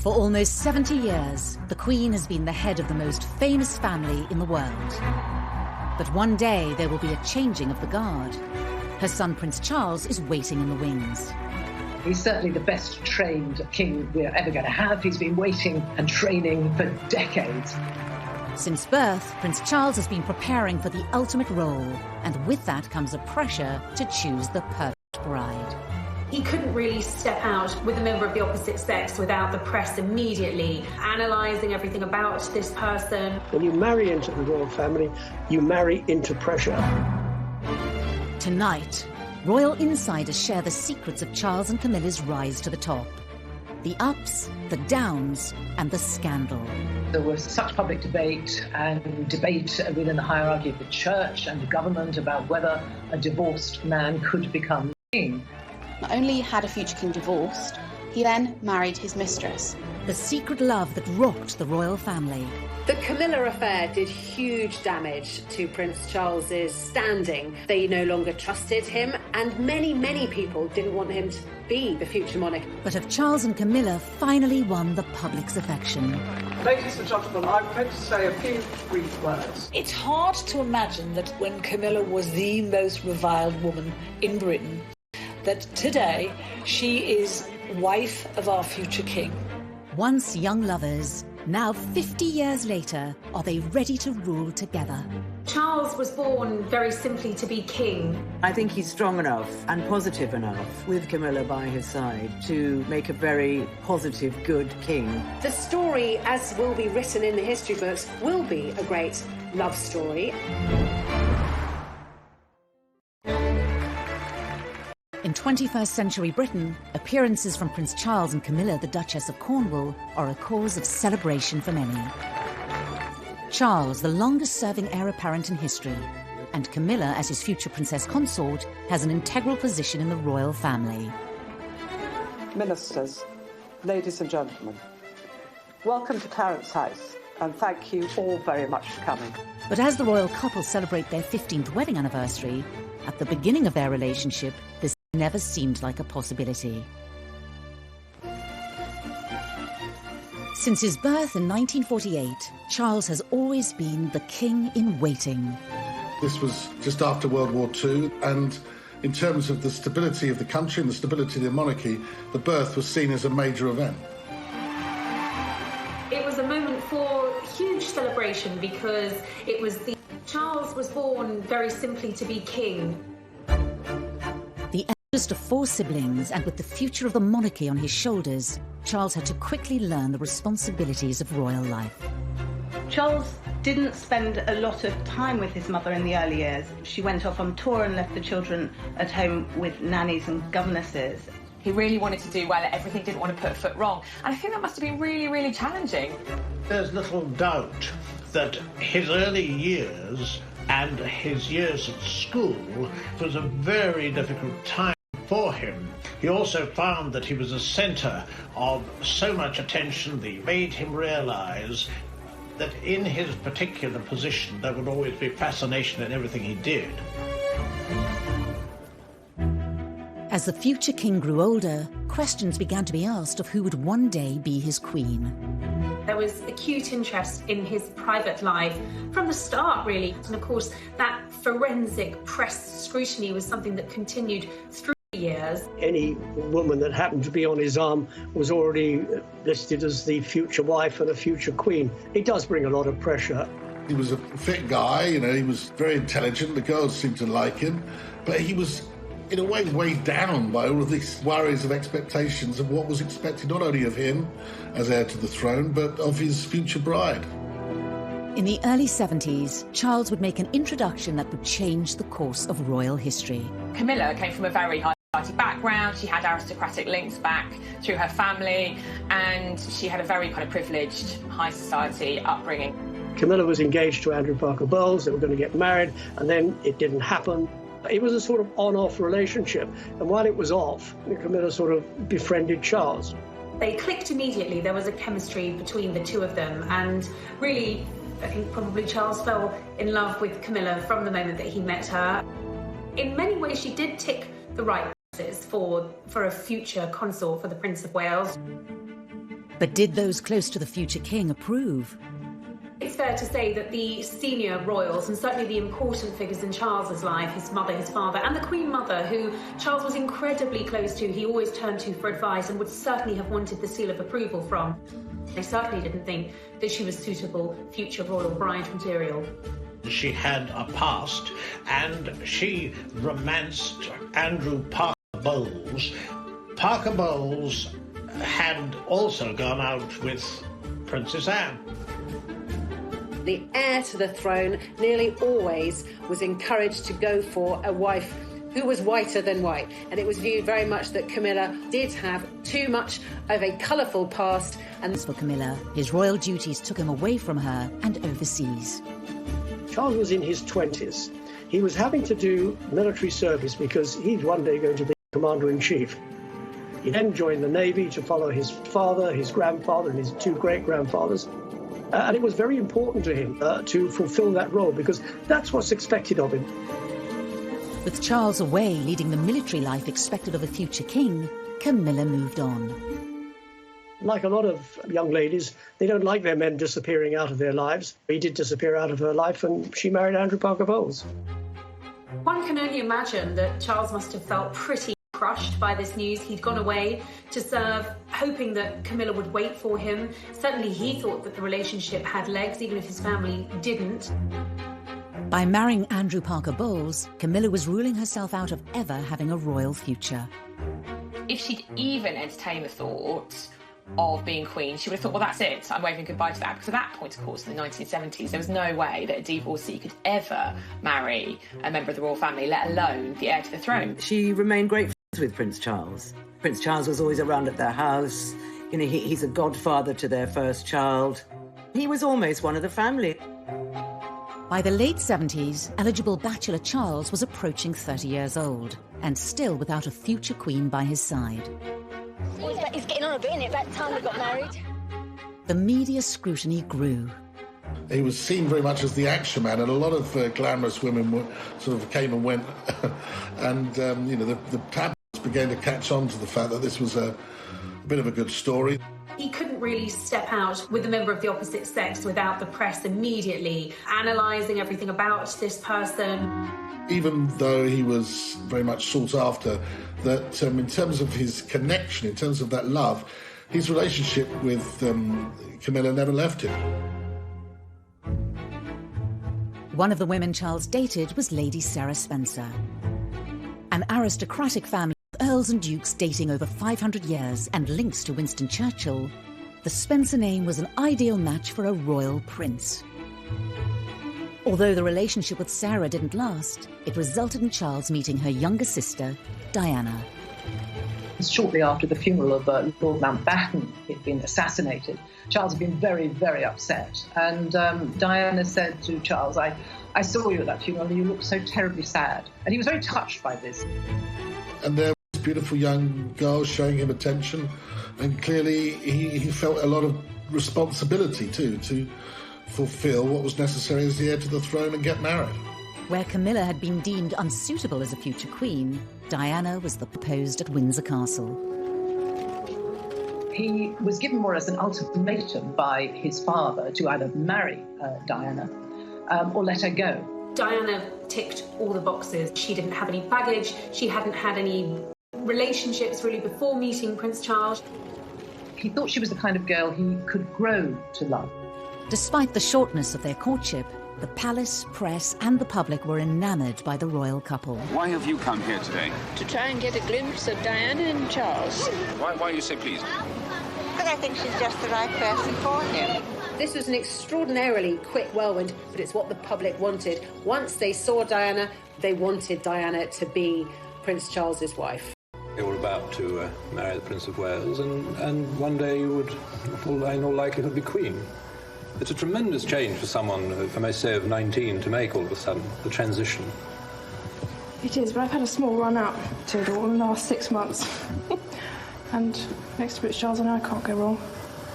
For almost 70 years, the Queen has been the head of the most famous family in the world. But one day there will be a changing of the guard. Her son Prince Charles is waiting in the wings. He's certainly the best trained king we're ever going to have. He's been waiting and training for decades. Since birth, Prince Charles has been preparing for the ultimate role, and with that comes a pressure to choose the perfect bride. He couldn't really step out with a member of the opposite sex without the press immediately analysing everything about this person. When you marry into the royal family, you marry into pressure. Tonight, royal insiders share the secrets of Charles and Camilla's rise to the top. The ups, the downs, and the scandal. There was such public debate and debate within the hierarchy of the church and the government about whether a divorced man could become king. Not only had a future king divorced, he then married his mistress. The secret love that rocked the royal family. The Camilla affair did huge damage to Prince Charles's standing. They no longer trusted him, and many people didn't want him to be the future monarch. But have Charles and Camilla finally won the public's affection? Ladies and gentlemen, I'm going to say a few brief words. It's hard to imagine that when Camilla was the most reviled woman in Britain, that today she is wife of our future king. Once young lovers, now 50 years later, are they ready to rule together? Charles was born very simply to be king. I think he's strong enough and positive enough, with Camilla by his side, to make a very positive, good king. The story, as will be written in the history books, will be a great love story. In 21st century Britain, appearances from Prince Charles and Camilla, the Duchess of Cornwall, are a cause of celebration for many. Charles, the longest-serving heir apparent in history, and Camilla, as his future princess consort, has an integral position in the royal family. Ministers, ladies and gentlemen, welcome to Clarence House, and thank you all very much for coming. But as the royal couple celebrate their 15th wedding anniversary, at the beginning of their relationship, this never seemed like a possibility. Since his birth in 1948, Charles has always been the king in waiting. This was just after World War II, and in terms of the stability of the country and the stability of the monarchy, the birth was seen as a major event. It was a moment for huge celebration because Charles was born very simply to be king. The eldest of 4 siblings, and with the future of the monarchy on his shoulders, Charles had to quickly learn the responsibilities of royal life. Charles didn't spend a lot of time with his mother in the early years. She went off on tour and left the children at home with nannies and governesses. He really wanted to do well at everything, didn't want to put a foot wrong. And I think that must have been really challenging. There's little doubt that his early years and his years at school was a very difficult time for him. He also found that he was a centre of so much attention that made him realise that in his particular position there would always be fascination in everything he did. As the future king grew older, questions began to be asked of who would one day be his queen. There was acute interest in his private life from the start, really. And of course, that forensic press scrutiny was something that continued through the years. Any woman that happened to be on his arm was already listed as the future wife and a future queen. It does bring a lot of pressure. He was a fit guy, he was very intelligent. The girls seemed to like him, but he was, in a way, weighed down by all of these worries and expectations of what was expected not only of him as heir to the throne, but of his future bride. In the early 70s, Charles would make an introduction that would change the course of royal history. Camilla came from a very high society background. She had aristocratic links back through her family, and she had a very kind of privileged high society upbringing. Camilla was engaged to Andrew Parker Bowles. They were going to get married, and then it didn't happen. It was a sort of on-off relationship, and while it was off, Camilla sort of befriended Charles. They clicked immediately. There was a chemistry between the two of them, and really, I think probably Charles fell in love with Camilla from the moment that he met her. In many ways, she did tick the right boxes for a future consort for the Prince of Wales. But did those close to the future king approve? It's fair to say that the senior royals, and certainly the important figures in Charles's life, his mother, his father, and the Queen Mother, who Charles was incredibly close to, he always turned to for advice and would certainly have wanted the seal of approval from. They certainly didn't think that she was suitable future royal bride material. She had a past, and she romanced Andrew Parker Bowles. Parker Bowles had also gone out with Princess Anne. The heir to the throne nearly always was encouraged to go for a wife who was whiter than white, and it was viewed very much that Camilla did have too much of a colourful past. And for Camilla, his royal duties took him away from her and overseas. Charles was in his 20s. He was having to do military service because he's one day going to be commander-in-chief. He then joined the Navy to follow his father, his grandfather, and his two great-grandfathers. And it was very important to him to fulfill that role because that's what's expected of him. With Charles away leading the military life expected of a future king, Camilla moved on. Like a lot of young ladies, they don't like their men disappearing out of their lives. He did disappear out of her life and she married Andrew Parker Bowles. One can only imagine that Charles must have felt pretty crushed by this news. He'd gone away to serve, hoping that Camilla would wait for him. Certainly he thought that the relationship had legs, even if his family didn't. By marrying Andrew Parker Bowles, Camilla was ruling herself out of ever having a royal future. If she'd even entertained the thought of being queen, she would have thought, well, that's it, I'm waving goodbye to that. Because at that point, of course, in the 1970s, there was no way that a divorcee could ever marry a member of the royal family, let alone the heir to the throne. She remained great friends with Prince Charles. Prince Charles was always around at their house. You know, he's a godfather to their first child. He was almost one of the family. By the late 70s, eligible bachelor Charles was approaching 30 years old and still without a future queen by his side. He's getting on a bit, isn't it? About time we got married. The media scrutiny grew. He was seen very much as the action man, and a lot of glamorous women sort of came and went. And, you know, the tabloids began to catch on to the fact that this was a bit of a good story. He couldn't really step out with a member of the opposite sex without the press immediately analysing everything about this person. Even though he was very much sought after, that in terms of his connection, in terms of that love, his relationship with Camilla never left him. One of the women Charles dated was Lady Sarah Spencer. An aristocratic family with earls and dukes dating over 500 years and links to Winston Churchill, the Spencer name was an ideal match for a royal prince. Although the relationship with Sarah didn't last, it resulted in Charles meeting her younger sister, Diana. Shortly after the funeral of Lord Mountbatten had been assassinated, Charles had been very, very upset. And Diana said to Charles, I saw you at that funeral and you looked so terribly sad. And he was very touched by this. And there was a beautiful young girl showing him attention. And clearly he felt a lot of responsibility too, to fulfill what was necessary as the heir to the throne and get married. Where Camilla had been deemed unsuitable as a future queen, Diana was the proposed at Windsor Castle. He was given more as an ultimatum by his father to either marry Diana or let her go. Diana ticked all the boxes. She didn't have any baggage. She hadn't had any relationships really before meeting Prince Charles. He thought she was the kind of girl he could grow to love. Despite the shortness of their courtship, the palace, press and the public were enamoured by the royal couple. Why have you come here today? To try and get a glimpse of Diana and Charles. Why you say please? Because I think she's just the right person for him. This was an extraordinarily quick whirlwind, but it's what the public wanted. Once they saw Diana, they wanted Diana to be Prince Charles's wife. They were about to marry the Prince of Wales, and one day you would, in all likelihood, be Queen. It's a tremendous change for someone, if I may say, of 19 to make all of a sudden, the transition. It is, but I've had a small run out to it all in the last 6 months. And next to Prince Charles and I can't go wrong.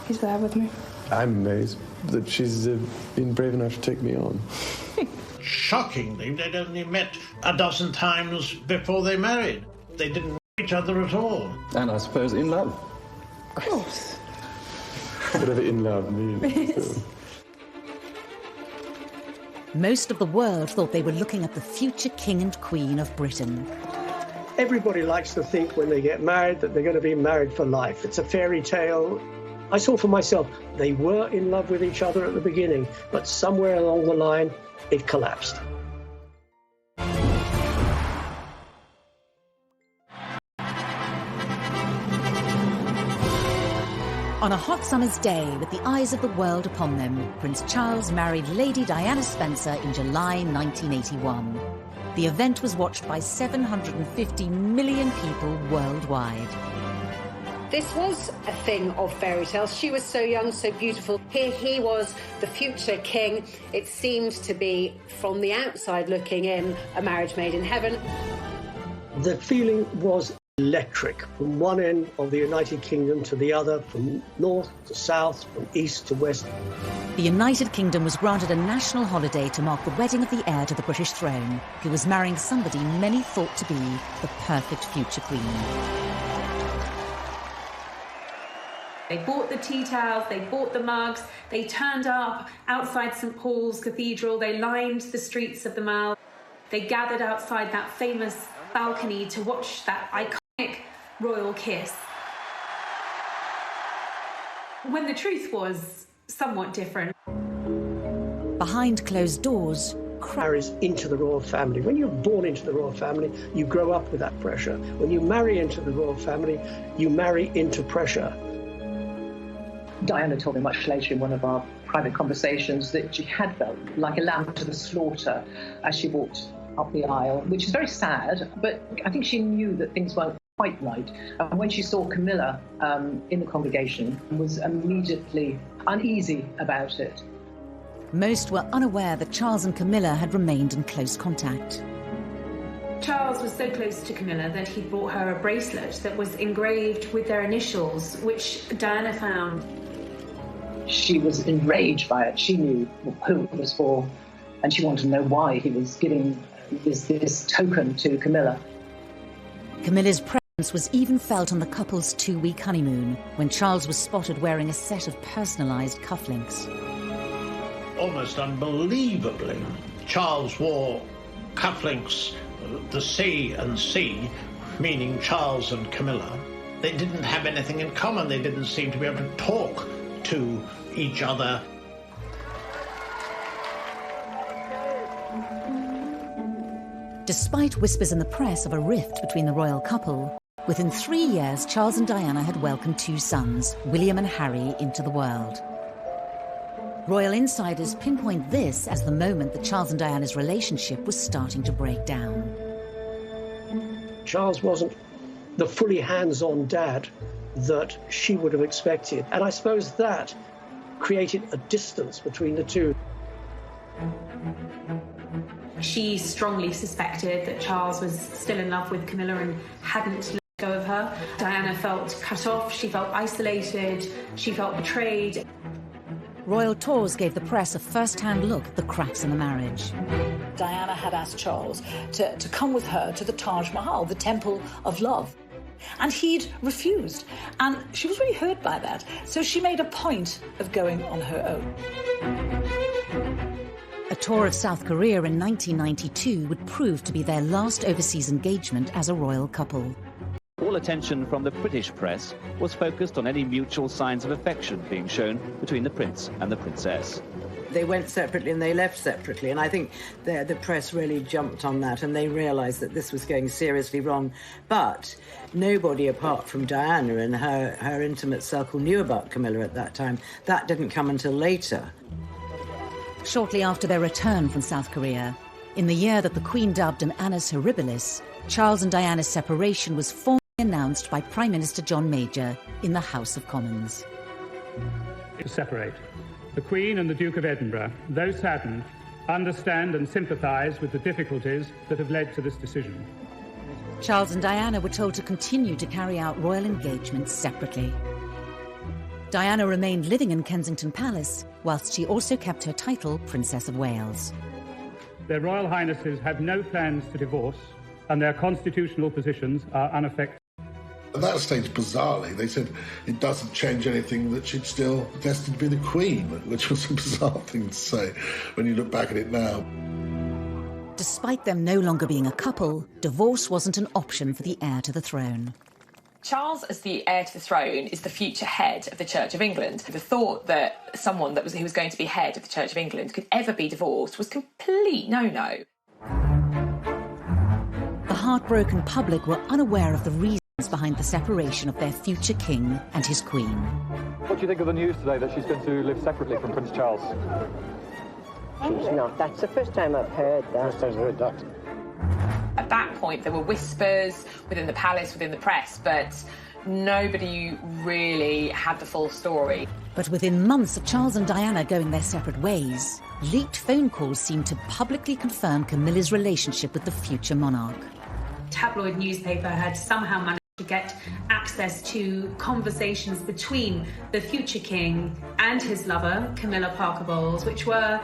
He's there with me. I'm amazed that she's been brave enough to take me on. Shockingly, they'd only met a dozen times before they married. They didn't know each other at all. And I suppose in love. Of course. whatever in love means. So. Most of the world thought they were looking at the future King and Queen of Britain. Everybody likes to think when they get married that they're going to be married for life. It's a fairy tale. I saw for myself, they were in love with each other at the beginning, but somewhere along the line, it collapsed. On a hot summer's day, with the eyes of the world upon them, Prince Charles married Lady Diana Spencer in July 1981. The event was watched by 750 million people worldwide. This was a thing of fairy tales. She was so young, so beautiful. Here he was, the future king. It seemed to be, from the outside looking in, a marriage made in heaven. The feeling was electric from one end of the United Kingdom to the other, from north to south, from east to west. The United Kingdom was granted a national holiday to mark the wedding of the heir to the British throne, who was marrying somebody many thought to be the perfect future queen. They bought the tea towels, they bought the mugs, they turned up outside St Paul's Cathedral, they lined the streets of the Mall, they gathered outside that famous balcony to watch that iconic royal kiss. When the truth was somewhat different. Behind closed doors, marries into the royal family. When you're born into the royal family, you grow up with that pressure. When you marry into the royal family, you marry into pressure. Diana told me much later in one of our private conversations that she had felt like a lamb to the slaughter as she walked up the aisle, which is very sad, but I think she knew that things weren't quite right. And when she saw Camilla in the congregation, was immediately uneasy about it. Most were unaware that Charles and Camilla had remained in close contact. Charles was so close to Camilla that he brought her a bracelet that was engraved with their initials, which Diana found. She was enraged by it. She knew who it was for, and she wanted to know why he was giving this token to Camilla. Camilla's presence was even felt on the couple's 2-week honeymoon, when Charles was spotted wearing a set of personalised cufflinks. Almost unbelievably, Charles wore cufflinks, the C and C, meaning Charles and Camilla. They didn't have anything in common. They didn't seem to be able to talk to each other. Despite whispers in the press of a rift between the royal couple, within 3 years, Charles and Diana had welcomed 2 sons, William and Harry, into the world. Royal insiders pinpoint this as the moment that Charles and Diana's relationship was starting to break down. Charles wasn't the fully hands-on dad that she would have expected, and I suppose that created a distance between the two. She strongly suspected that Charles was still in love with Camilla and hadn't let go of her. Diana felt cut off, she felt isolated, she felt betrayed. Royal tours gave the press a first-hand look at the cracks in the marriage. Diana had asked Charles to come with her to the Taj Mahal, the Temple of Love. And he'd refused. And she was really hurt by that. So she made a point of going on her own. A tour of South Korea in 1992 would prove to be their last overseas engagement as a royal couple. All attention from the British press was focused on any mutual signs of affection being shown between the prince and the princess. They went separately and they left separately, and I think the press really jumped on that and they realised that this was going seriously wrong. But nobody apart from Diana and her intimate circle knew about Camilla at that time. That didn't come until later. Shortly after their return from South Korea, in the year that the Queen dubbed an annus horribilis, Charles and Diana's separation was formally announced by Prime Minister John Major in the House of Commons. To separate. The Queen and the Duke of Edinburgh, though saddened, understand and sympathise with the difficulties that have led to this decision. Charles and Diana were told to continue to carry out royal engagements separately. Diana remained living in Kensington Palace, whilst she also kept her title Princess of Wales. Their Royal Highnesses have no plans to divorce, and their constitutional positions are unaffected. At that stage, bizarrely, they said it doesn't change anything, that she's still destined to be the Queen, which was a bizarre thing to say when you look back at it now. Despite them no longer being a couple, divorce wasn't an option for the heir to the throne. Charles, as the heir to the throne, is the future head of the Church of England. The thought that someone who was going to be head of the Church of England could ever be divorced was complete no-no. The heartbroken public were unaware of the reasons behind the separation of their future king and his queen. What do you think of the news today that she's going to live separately from Prince Charles? She's not. That's the first time I've heard that. First time I've heard that. At that point, there were whispers within the palace, within the press, but nobody really had the full story. But within months of Charles and Diana going their separate ways, leaked phone calls seemed to publicly confirm Camilla's relationship with the future monarch. Tabloid newspaper had somehow managed to get access to conversations between the future king and his lover, Camilla Parker Bowles, which were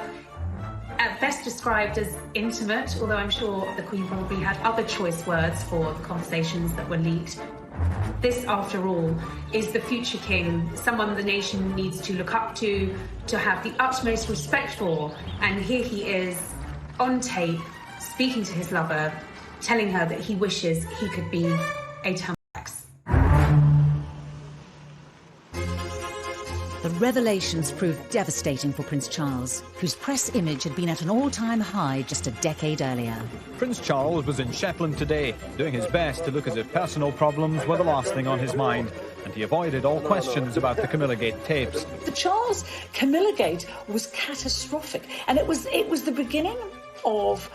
at best described as intimate, although I'm sure the Queen probably had other choice words for the conversations that were leaked. This, after all, is the future king, someone the nation needs to look up to have the utmost respect for. And here he is, on tape, speaking to his lover, telling her that he wishes he could be a Terminix. The revelations proved devastating for Prince Charles, whose press image had been at an all-time high just a decade earlier. Prince Charles was in Shetland today, doing his best to look as if personal problems were the last thing on his mind, and he avoided all questions about the Camilla Gate tapes. The Charles-Camilla Gate was catastrophic, and it was the beginning of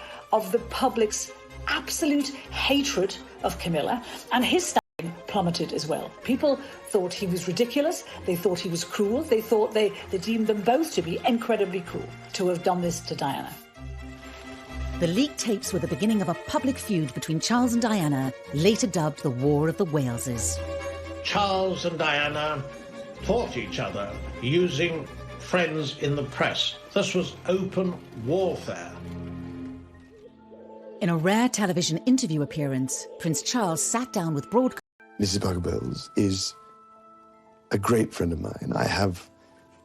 the public's absolute hatred of Camilla, and his standing plummeted as well. People thought he was ridiculous, they thought he was cruel, they deemed them both to be incredibly cruel to have done this to Diana. The leaked tapes were the beginning of a public feud between Charles and Diana, later dubbed the War of the Waleses. Charles and Diana fought each other using friends in the press. This was open warfare. In a rare television interview appearance, Prince Charles sat down with broadcasters. Mrs. Parker Bowles is a great friend of mine. I have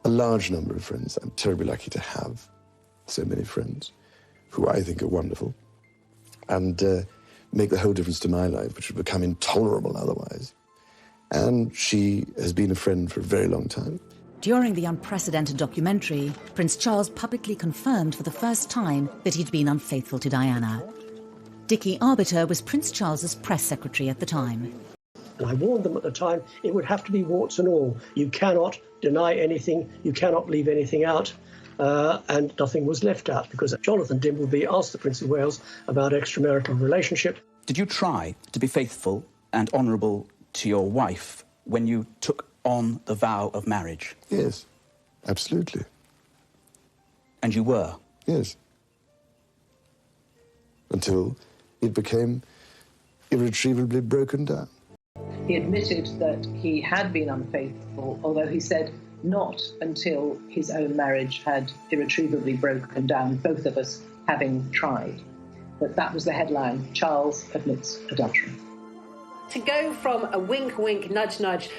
a large number of friends. I'm terribly lucky to have so many friends who I think are wonderful and make the whole difference to my life, which would become intolerable otherwise. And she has been a friend for a very long time. During the unprecedented documentary, Prince Charles publicly confirmed for the first time that he'd been unfaithful to Diana. Dickie Arbiter was Prince Charles's press secretary at the time. And I warned them at the time, it would have to be warts and all. You cannot deny anything, you cannot leave anything out, and nothing was left out, because Jonathan Dimbleby asked the Prince of Wales about extramarital relationship. Did you try to be faithful and honourable to your wife when you took on the vow of marriage? Yes, absolutely. And you were? Yes. Until it became irretrievably broken down. He admitted that he had been unfaithful, although he said not until his own marriage had irretrievably broken down, both of us having tried. But that was the headline: Charles admits adultery. To go from a wink, wink, nudge, nudge,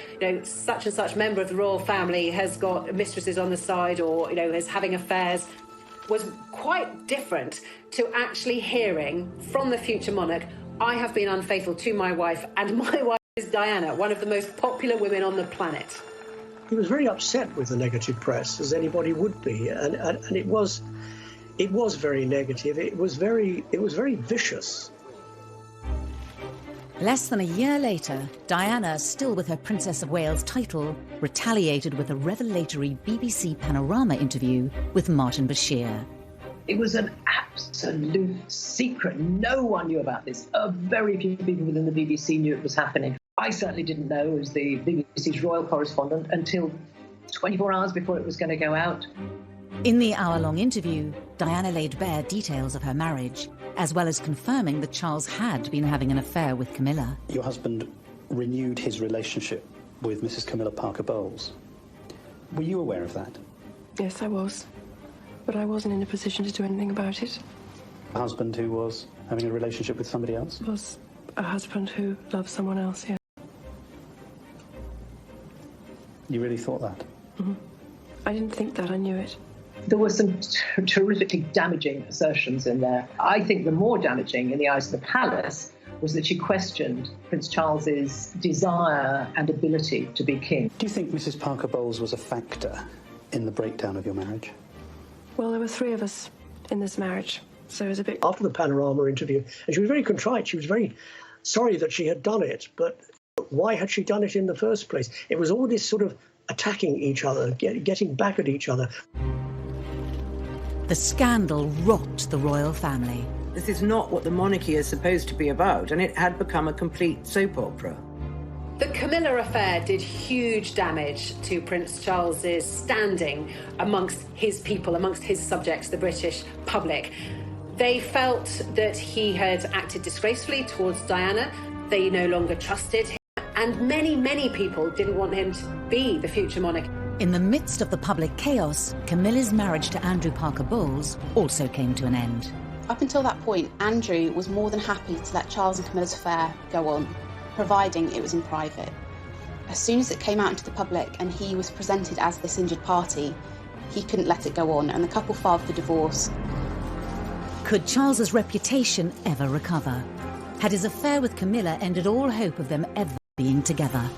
such and such member of the royal family has got mistresses on the side or, is having affairs, was quite different to actually hearing from the future monarch, I have been unfaithful to my wife, and my wife is Diana, one of the most popular women on the planet. He was very upset with the negative press, as anybody would be, and it was very negative. It was very vicious. Less than a year later, Diana, still with her Princess of Wales title, retaliated with a revelatory BBC Panorama interview with Martin Bashir. It was an absolute secret. No one knew about this. Very few people within the BBC knew it was happening. I certainly didn't know, as the BBC's royal correspondent, until 24 hours before it was going to go out. In the hour-long interview, Diana laid bare details of her marriage, as well as confirming that Charles had been having an affair with Camilla. Your husband renewed his relationship with Mrs. Camilla Parker Bowles. Were you aware of that? Yes, I was. But I wasn't in a position to do anything about it. A husband who was having a relationship with somebody else? Was a husband who loved someone else, yeah. You really thought that? Mm-hmm. I didn't think that, I knew it. There were some terrifically damaging assertions in there. I think the more damaging in the eyes of the palace was that she questioned Prince Charles's desire and ability to be king. Do you think Mrs. Parker Bowles was a factor in the breakdown of your marriage? Well, there were 3 of us in this marriage, so it was a bit... After the Panorama interview, and she was very contrite, she was very sorry that she had done it, but why had she done it in the first place? It was all this sort of attacking each other, getting back at each other. The scandal rocked the royal family. This is not what the monarchy is supposed to be about, and it had become a complete soap opera. The Camilla affair did huge damage to Prince Charles's standing amongst his people, amongst his subjects, the British public. They felt that he had acted disgracefully towards Diana. They no longer trusted him, and many, many people didn't want him to be the future monarch. In the midst of the public chaos, Camilla's marriage to Andrew Parker Bowles also came to an end. Up until that point, Andrew was more than happy to let Charles and Camilla's affair go on, providing it was in private. As soon as it came out into the public and he was presented as this injured party, he couldn't let it go on, and the couple filed for divorce. Could Charles's reputation ever recover? Had his affair with Camilla ended all hope of them ever being together?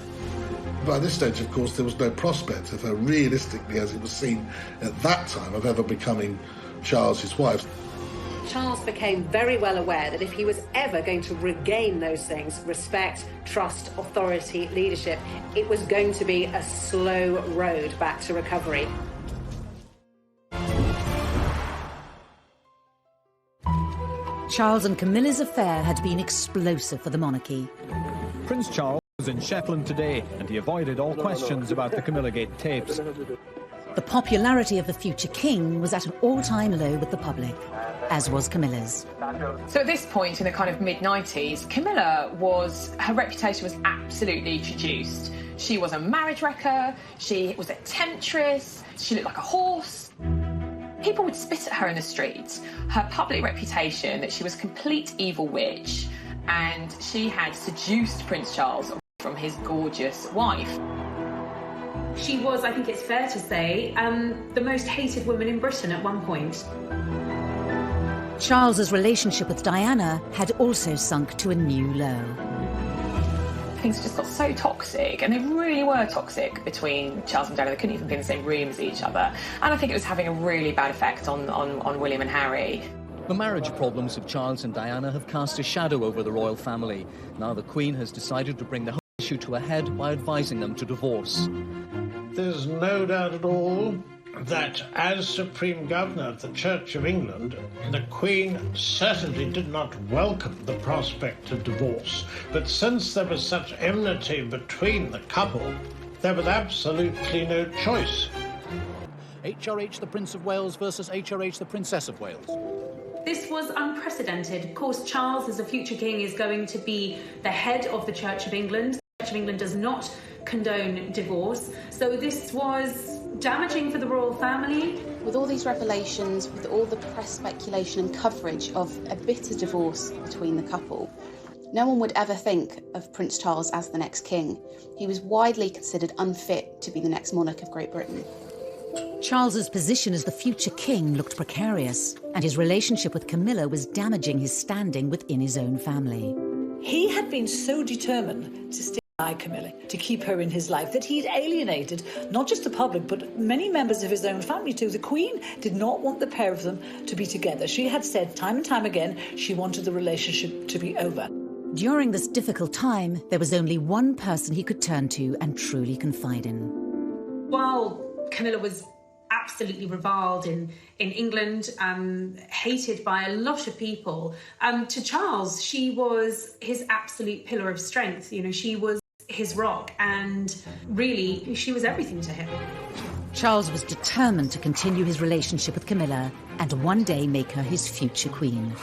By this stage, of course, there was no prospect of her realistically, as it was seen at that time, of ever becoming Charles's wife. Charles became very well aware that if he was ever going to regain those things, respect, trust, authority, leadership, it was going to be a slow road back to recovery. Charles and Camilla's affair had been explosive for the monarchy. Prince Charles was in Shetland today, and he avoided all questions about the Camillagate tapes. The popularity of the future king was at an all-time low with the public, as was Camilla's. So at this point in the kind of mid-90s, her reputation was absolutely traduced. She was a marriage wrecker, she was a temptress, she looked like a horse. People would spit at her in the streets. Her public reputation that she was a complete evil witch, and she had seduced Prince Charles from his gorgeous wife. She was, I think it's fair to say, the most hated woman in Britain at one point. Charles's relationship with Diana had also sunk to a new low. Things just got so toxic, and they really were toxic between Charles and Diana. They couldn't even be in the same room as each other. And I think it was having a really bad effect on William and Harry. The marriage problems of Charles and Diana have cast a shadow over the royal family. Now the Queen has decided to bring the whole issue to a head by advising them to divorce. There's no doubt at all that as Supreme Governor of the Church of England, the Queen certainly did not welcome the prospect of divorce. But since there was such enmity between the couple, there was absolutely no choice. HRH the Prince of Wales versus HRH the Princess of Wales. This was unprecedented. Of course, Charles, as a future king, is going to be the head of the Church of England. The Church of England does not condone divorce, so this was damaging for the royal family. With all these revelations, with all the press speculation and coverage of a bitter divorce between the couple, no one would ever think of Prince Charles as the next king. He was widely considered unfit to be the next monarch of Great Britain. Charles's position as the future king looked precarious, and his relationship with Camilla was damaging his standing within his own family. He had been so determined to stick by Camilla, to keep her in his life, that he'd alienated not just the public, but many members of his own family too. The Queen did not want the pair of them to be together. She had said time and time again she wanted the relationship to be over. During this difficult time, there was only one person he could turn to and truly confide in. While Camilla was absolutely reviled in England, hated by a lot of people, to Charles, she was his absolute pillar of strength. You know, she was his rock, and really, she was everything to him. Charles was determined to continue his relationship with Camilla and one day make her his future queen.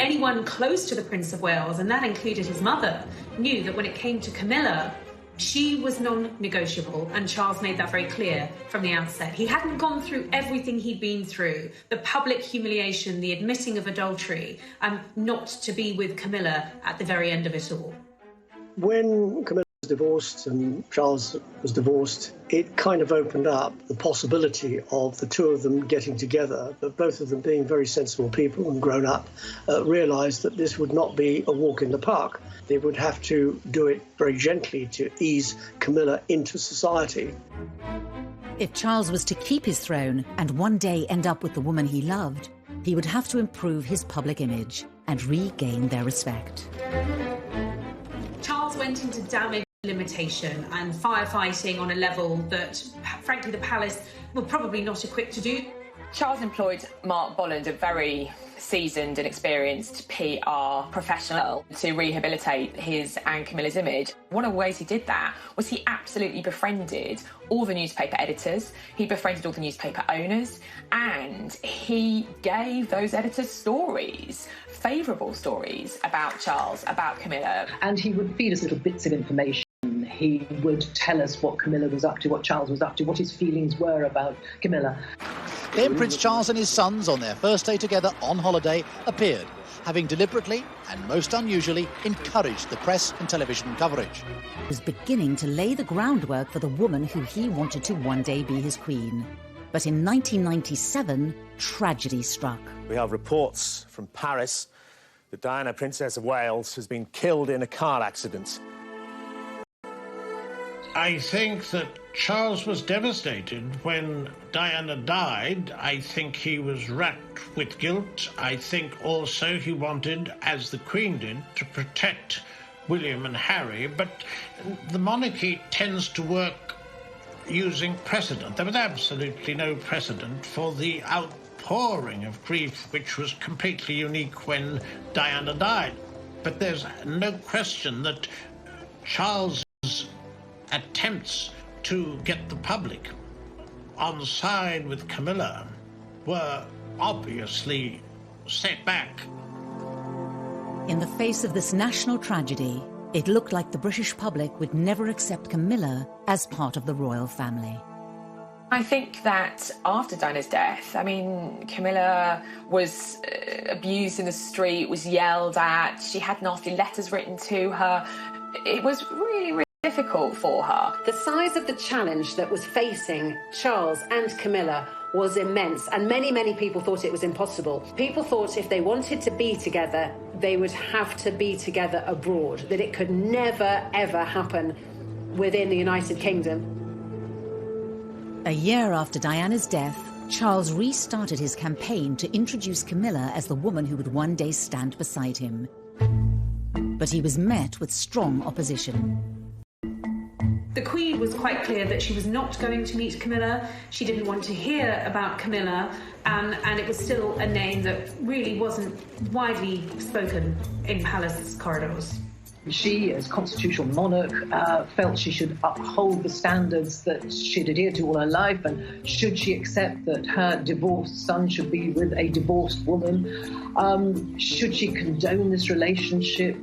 Anyone close to the Prince of Wales, and that included his mother, knew that when it came to Camilla, she was non-negotiable, and Charles made that very clear from the outset. He hadn't gone through everything he'd been through, the public humiliation, the admitting of adultery, not to be with Camilla at the very end of it all. When Camilla divorced and Charles was divorced, it kind of opened up the possibility of the two of them getting together, but both of them being very sensible people and grown up, realised that this would not be a walk in the park. They would have to do it very gently to ease Camilla into society. If Charles was to keep his throne and one day end up with the woman he loved, he would have to improve his public image and regain their respect. Charles went into damage limitation and firefighting on a level that, frankly, the palace were probably not equipped to do. Charles employed Mark Bolland, a very seasoned and experienced PR professional, to rehabilitate his and Camilla's image. One of the ways he did that was he absolutely befriended all the newspaper editors, he befriended all the newspaper owners, and he gave those editors stories, favourable stories about Charles, about Camilla. And he would feed us little bits of information. He would tell us what Camilla was up to, what Charles was up to, what his feelings were about Camilla. Then Prince Charles and his sons, on their first day together on holiday, appeared, having deliberately and most unusually encouraged the press and television coverage. He was beginning to lay the groundwork for the woman who he wanted to one day be his queen. But in 1997, tragedy struck. We have reports from Paris that Diana, Princess of Wales, has been killed in a car accident. I think that Charles was devastated when Diana died. I think he was racked with guilt. I think also he wanted, as the Queen did, to protect William and Harry. But the monarchy tends to work using precedent. There was absolutely no precedent for the outpouring of grief, which was completely unique when Diana died. But there's no question that Charles' attempts to get the public on side with Camilla were obviously set back. In the face of this national tragedy, it looked like the British public would never accept Camilla as part of the royal family. I think that after Diana's death, I mean, Camilla was abused in the street, was yelled at, she had nasty letters written to her. It was really difficult for her. The size of the challenge that was facing Charles and Camilla was immense, and many people thought it was impossible. People thought if they wanted to be together, they would have to be together abroad, that it could never, ever happen within the United Kingdom. A year after Diana's death, Charles restarted his campaign to introduce Camilla as the woman who would one day stand beside him. But he was met with strong opposition. The Queen was quite clear that she was not going to meet Camilla. She didn't want to hear about Camilla, and it was still a name that really wasn't widely spoken in palace corridors. She, as constitutional monarch, felt she should uphold the standards that she'd adhered to all her life, and should she accept that her divorced son should be with a divorced woman? Should she condone this relationship?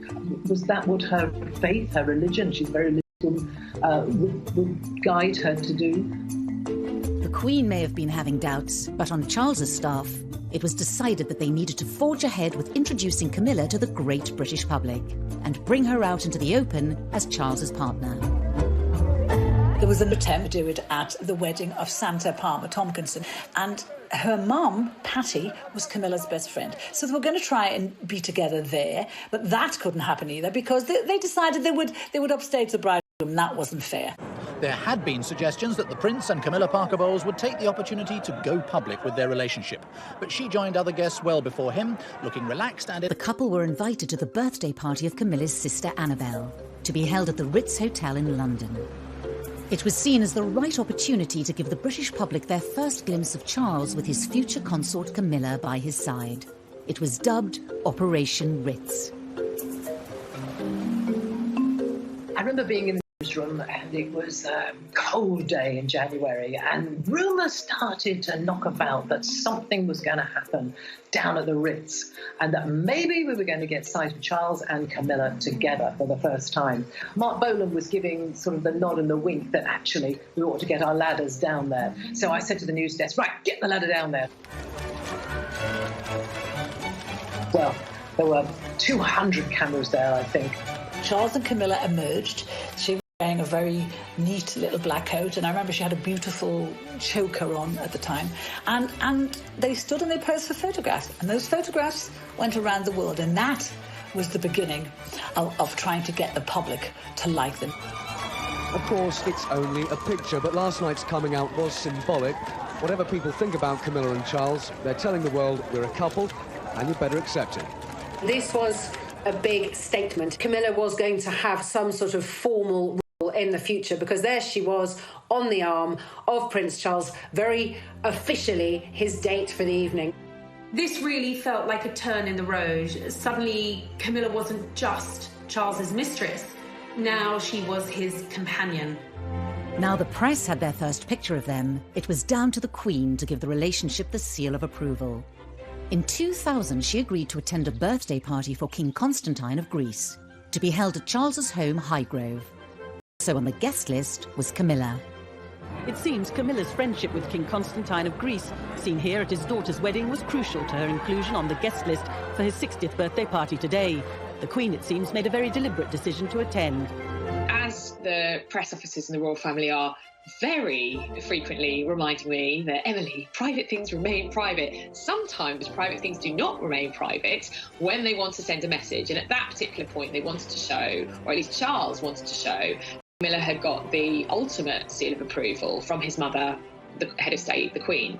Was that what her faith, her religion, she's very religious, would guide her to do? The Queen may have been having doubts, but on Charles's staff, it was decided that they needed to forge ahead with introducing Camilla to the great British public and bring her out into the open as Charles's partner. There was an attempt to do it at the wedding of Santa Palmer Tompkinson, and her mum, Patty, was Camilla's best friend. So they were going to try and be together there, but that couldn't happen either because they decided they would upstage the bridegroom, and that wasn't fair. There had been suggestions that the Prince and Camilla Parker Bowles would take the opportunity to go public with their relationship. But she joined other guests well before him, looking relaxed and... The couple were invited to the birthday party of Camilla's sister Annabelle, to be held at the Ritz Hotel in London. It was seen as the right opportunity to give the British public their first glimpse of Charles with his future consort Camilla by his side. It was dubbed Operation Ritz. I remember being in the newsroom, and it was a cold day in January, and rumours started to knock about that something was going to happen down at the Ritz, and that maybe we were going to get sight of Charles and Camilla together for the first time. Mark Bolland was giving sort of the nod and the wink that actually we ought to get our ladders down there. So I said to the news desk, right, get the ladder down there. Well, there were 200 cameras there, I think. Charles and Camilla emerged. She wearing a very neat little black coat, and I remember she had a beautiful choker on at the time. And they stood and they posed for photographs, and those photographs went around the world, and that was the beginning of trying to get the public to like them. Of course, it's only a picture, but last night's coming out was symbolic. Whatever people think about Camilla and Charles, they're telling the world we're a couple, and you better accept it. This was a big statement. Camilla was going to have some sort of formal role in the future, because there she was on the arm of Prince Charles, very officially his date for the evening. This really felt like a turn in the road. Suddenly, Camilla wasn't just Charles's mistress. Now she was his companion. Now the press had their first picture of them, it was down to the Queen to give the relationship the seal of approval. In 2000, she agreed to attend a birthday party for King Constantine of Greece, to be held at Charles's home, Highgrove. So on the guest list was Camilla. It seems Camilla's friendship with King Constantine of Greece, seen here at his daughter's wedding, was crucial to her inclusion on the guest list for his 60th birthday party today. The Queen, it seems, made a very deliberate decision to attend. As the press officers in the royal family are very frequently reminding me that, Emily, private things remain private. Sometimes private things do not remain private when they want to send a message. And at that particular point, they wanted to show, or at least Charles wanted to show, Camilla had got the ultimate seal of approval from his mother, the head of state, the Queen.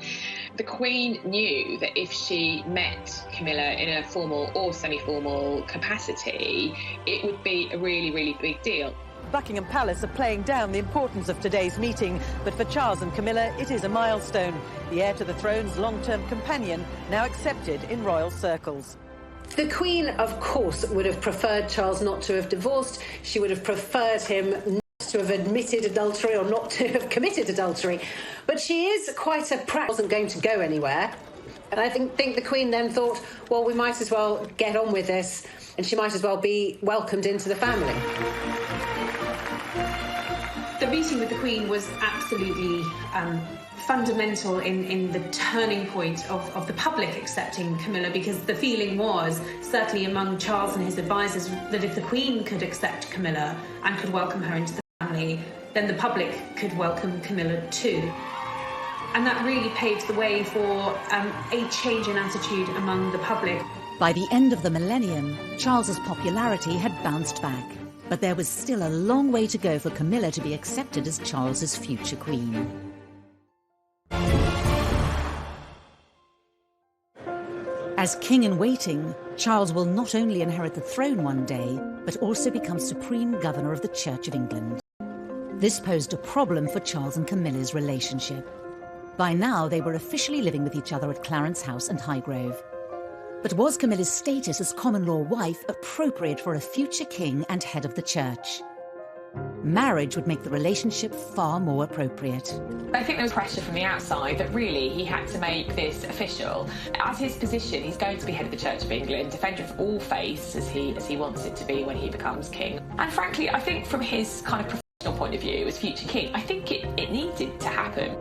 The Queen knew that if she met Camilla in a formal or semi-formal capacity, it would be a really, really big deal. Buckingham Palace are playing down the importance of today's meeting, but for Charles and Camilla, it is a milestone. The heir to the throne's long-term companion, now accepted in royal circles. The Queen, of course, would have preferred Charles not to have divorced. She would have preferred him not to have admitted adultery or not to have committed adultery. But she is quite a wasn't going to go anywhere. And I think the Queen then thought, well, we might as well get on with this, and she might as well be welcomed into the family. The meeting with the Queen was absolutely fundamental in the turning point of the public accepting Camilla, because the feeling was, certainly among Charles and his advisors, that if the Queen could accept Camilla and could welcome her into the family, then the public could welcome Camilla too. And that really paved the way for a change in attitude among the public. By the end of the millennium, Charles's popularity had bounced back, but there was still a long way to go for Camilla to be accepted as Charles's future queen. As king-in-waiting, Charles will not only inherit the throne one day, but also become supreme governor of the Church of England. This posed a problem for Charles and Camilla's relationship. By now, they were officially living with each other at Clarence House and Highgrove. But was Camilla's status as common-law wife appropriate for a future king and head of the church? Marriage would make the relationship far more appropriate. I think there was pressure from the outside that really he had to make this official. As his position, he's going to be head of the Church of England, defender of all faiths, as he wants it to be when he becomes king. And frankly, I think from his kind of professional point of view as future king, I think it needed to happen.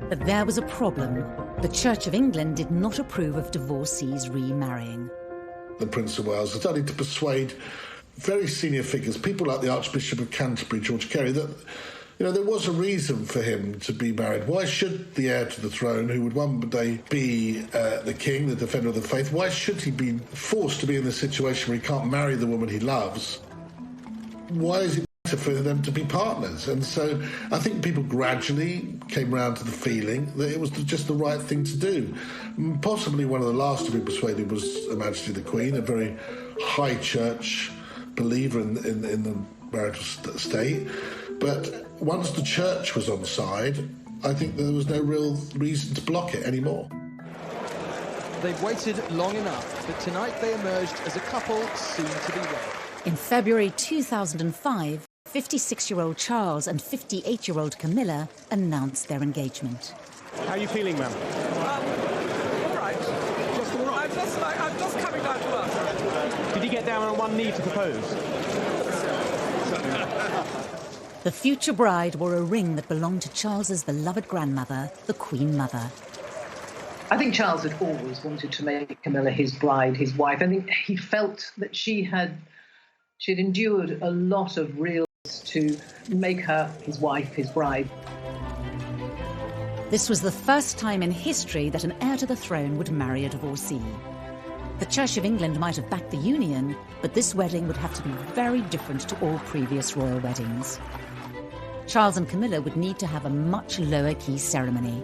But there was a problem. The Church of England did not approve of divorcees remarrying. The Prince of Wales started to persuade very senior figures, people like the Archbishop of Canterbury, George Carey, that there was a reason for him to be married. Why should the heir to the throne, who would one day be the king, the defender of the faith, why should he be forced to be in the situation where he can't marry the woman he loves? Why is it better for them to be partners? And so I think people gradually came round to the feeling that it was just the right thing to do. Possibly one of the last to be persuaded was Her Majesty the Queen, a very high church believer in the marital state. But once the church was on side, I think there was no real reason to block it anymore. They've waited long enough, but tonight they emerged as a couple soon to be wed. In February 2005, 56-year-old Charles and 58-year-old Camilla announced their engagement. How are you feeling, ma'am? All right. Just all right? I'm just coming down to earth. Did you get down on one knee to propose? The future bride wore a ring that belonged to Charles's beloved grandmother, the Queen Mother. I think Charles had always wanted to make Camilla his bride, his wife. I think he felt that she'd endured a lot of real to make her his wife, his bride. This was the first time in history that an heir to the throne would marry a divorcee. The Church of England might have backed the union, but this wedding would have to be very different to all previous royal weddings. Charles and Camilla would need to have a much lower key ceremony.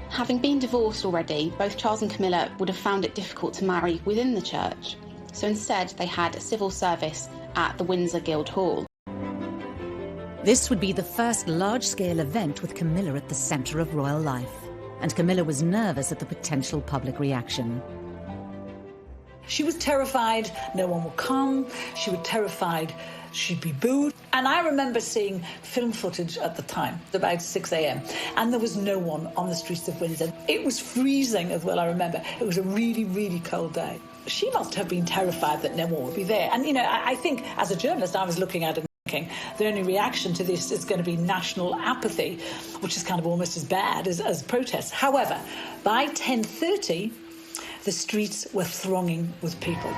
Having been divorced already, both Charles and Camilla would have found it difficult to marry within the church. So instead, they had a civil service at the Windsor Guildhall. This would be the first large-scale event with Camilla at the centre of royal life, and Camilla was nervous at the potential public reaction. She was terrified no one would come. She was terrified she'd be booed. And I remember seeing film footage at the time, about 6 a.m, and there was no one on the streets of Windsor. It was freezing as well, I remember. It was a really, really cold day. She must have been terrified that no one would be there. And, you know, I think as a journalist, I was looking at it and thinking the only reaction to this is going to be national apathy, which is kind of almost as bad as protests. However, by 10:30, the streets were thronging with people.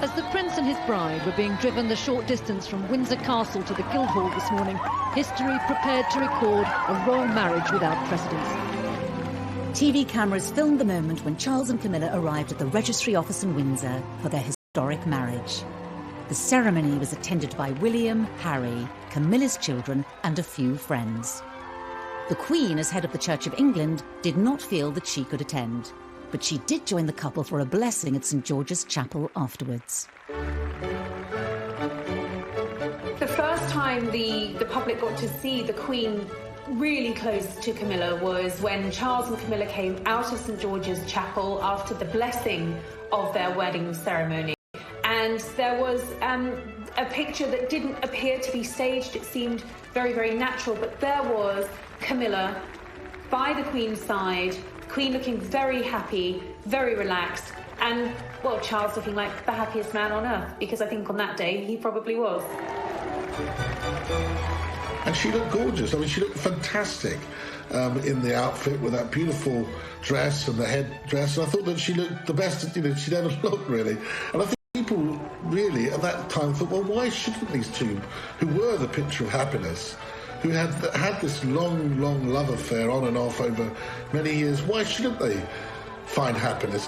As the Prince and his bride were being driven the short distance from Windsor Castle to the Guildhall this morning, history prepared to record a royal marriage without precedent. TV cameras filmed the moment when Charles and Camilla arrived at the registry office in Windsor for their historic marriage. The ceremony was attended by William, Harry, Camilla's children, and a few friends. The Queen, as head of the Church of England, did not feel that she could attend, but she did join the couple for a blessing at St George's Chapel afterwards. The first time the public got to see the Queen really close to Camilla was when Charles and Camilla came out of St George's Chapel after the blessing of their wedding ceremony. And there was a picture that didn't appear to be staged. It seemed very, very natural, but there was Camilla by the Queen's side, the Queen looking very happy, very relaxed, and, well, Charles looking like the happiest man on earth, because I think on that day he probably was. And she looked gorgeous. I mean, she looked fantastic in the outfit with that beautiful dress and the head dress. And I thought that she looked the best, she'd ever looked, really. And I think people really at that time thought, well, why shouldn't these two, who were the picture of happiness, who had this long, long love affair on and off over many years, why shouldn't they find happiness?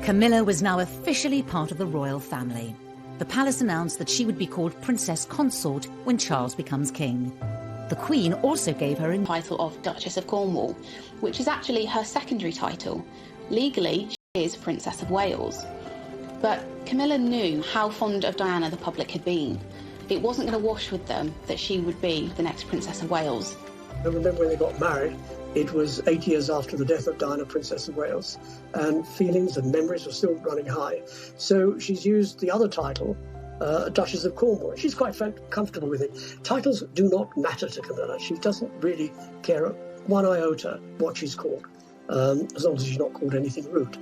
Camilla was now officially part of the royal family. The palace announced that she would be called Princess Consort when Charles becomes king. The Queen also gave her a title of Duchess of Cornwall, which is actually her secondary title. Legally, she is Princess of Wales. But Camilla knew how fond of Diana the public had been. It wasn't going to wash with them that she would be the next Princess of Wales. And then when they got married, it was 8 years after the death of Diana, Princess of Wales, and feelings and memories were still running high. So she's used the other title, Duchess of Cornwall. She's quite comfortable with it. Titles do not matter to Camilla. She doesn't really care one iota what she's called, as long as she's not called anything rude.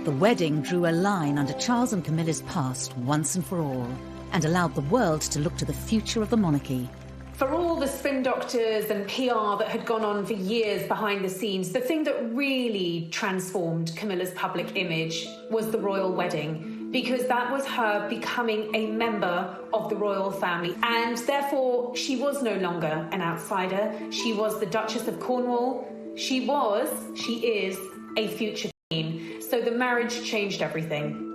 The wedding drew a line under Charles and Camilla's past once and for all, and allowed the world to look to the future of the monarchy. For all the spin doctors and PR that had gone on for years behind the scenes, the thing that really transformed Camilla's public image was the royal wedding, because that was her becoming a member of the royal family. And therefore, she was no longer an outsider. She was the Duchess of Cornwall. She is a future queen. So the marriage changed everything.